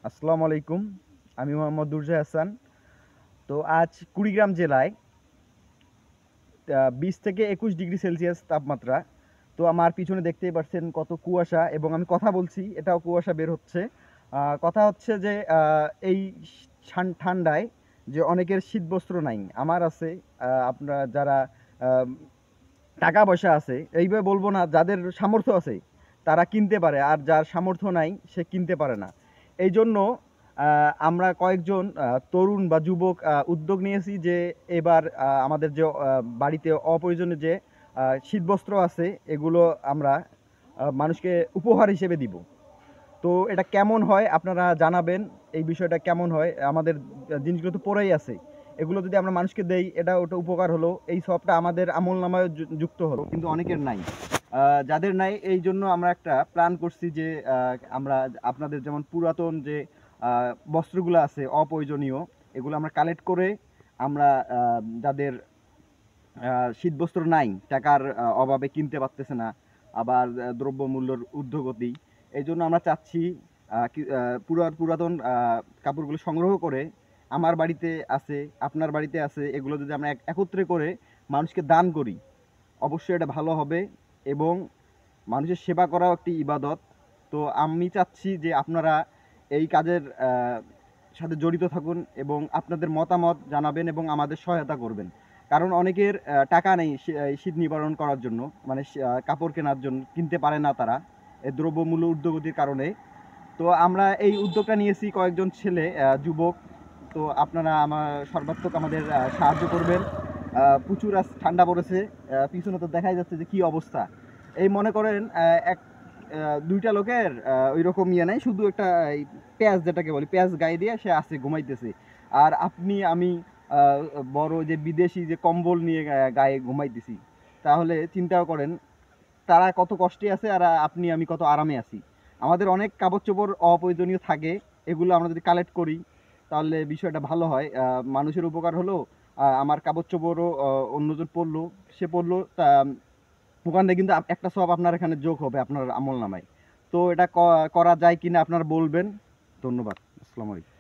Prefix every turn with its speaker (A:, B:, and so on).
A: আসসালামু আলাইকুম। আমি মোহাম্মদ দুর্জয় হাসান। তো আজ কুড়িগ্রাম জেলায় 20 থেকে 21 ডিগ্রি সেলসিয়াস তাপমাত্রা। তো আমার পিছনে দেখতেই পাচ্ছেন কত কুয়াশা, এবং আমি কথা বলছি এটাও কুয়াশা বের হচ্ছে। কথা হচ্ছে যে এই ঠান্ডায় যে অনেকের শীতবস্ত্র নাই, আমার আছে। আপনারা যারা আহ, টাকা পয়সা আছে, এইভাবে বলবো না, যাদের সামর্থ্য আছে তারা কিনতে পারে, আর যার সামর্থ্য নাই সে কিনতে পারে না। এই জন্য আমরা কয়েকজন তরুণ বা যুবক উদ্যোগ নিয়েছি যে এবার আমাদের যে বাড়িতে অপ্রয়োজনীয় যে শীতবস্ত্র আছে এগুলো আমরা মানুষকে উপহার হিসেবে দিব। তো এটা কেমন হয় আপনারা জানাবেন। এই বিষয়টা কেমন হয়, আমাদের জিনিসগুলো তো পড়েই আছে, এগুলো যদি আমরা মানুষকে দেই এটা ওটা উপকার হলো, এই সবটা আমাদের আমল নামায় যুক্ত হলো, কিন্তু অনেকের নাই। যাদের নাই এই জন্য আমরা একটা প্ল্যান করছি যে আমরা আপনাদের যেমন পুরাতন যে বস্ত্রগুলো আছে অপ্রয়োজনীয়, এগুলো আমরা কালেক্ট করে আমরা যাদের শীতবস্ত্র নাই, টাকার অভাবে কিনতে পারতেছে না, আবার দ্রব্যমূল্যের ঊর্ধ্বগতি, এই জন্য আমরা চাচ্ছি পুরাতন কাপড়গুলো সংগ্রহ করে, আমার বাড়িতে আছে আপনার বাড়িতে আছে, এগুলো যদি আমরা একত্রে করে মানুষকে দান করি, অবশ্যই এটা ভালো হবে। এবং মানুষের সেবা করাও একটি ইবাদত। তো আমি চাচ্ছি যে আপনারা এই কাজের সাথে জড়িত থাকুন এবং আপনাদের মতামত জানাবেন এবং আমাদের সহায়তা করবেন। কারণ অনেকের টাকা নেই শীত নিবারণ করার জন্য, মানে কাপড় কেনার জন্য কিনতে পারে না তারা, এই দ্রব্যমূল্য ঊর্ধ্বগতির কারণে। তো আমরা এই উদ্যোগটা নিয়েছি কয়েকজন ছেলে, যুবক। তো আপনারা আমার সর্বাত্মক আমাদের সাহায্য করবেন। প্রচুর আজ ঠান্ডা পড়েছে, পিছনে তো দেখাই যাচ্ছে যে কি অবস্থা। এই মনে করেন এক দুইটা লোকের ওই রকম ইয়ে নাই, শুধু একটা এই পেঁয়াজ, যেটাকে বলি পেঁয়াজ গায়ে দিয়ে সে আছে ঘুমাইতেছে। আর আপনি আমি আহ, বড় যে বিদেশি যে কম্বল নিয়ে গায়ে ঘুমাইতেছি, তাহলে চিন্তাও করেন তারা কত কষ্টে আছে আর আপনি আমি কত আরামে আছি। আমাদের অনেক কাপড় চোপড় অপ্রয়োজনীয় থাকে, এগুলো আমরা যদি কালেক্ট করি তাহলে বিষয়টা ভালো হয়, মানুষের উপকার হলো। আমার কাপড় চোপড়ও অন্যজন পরলো, সে পরলো, তা ওখানে কিন্তু একটা সব আপনার এখানে যোগ হবে আপনার আমল নামায়। তো এটা করা যায় কিনা আপনারা বলবেন। ধন্যবাদ। আসসালামু আলাইকুম।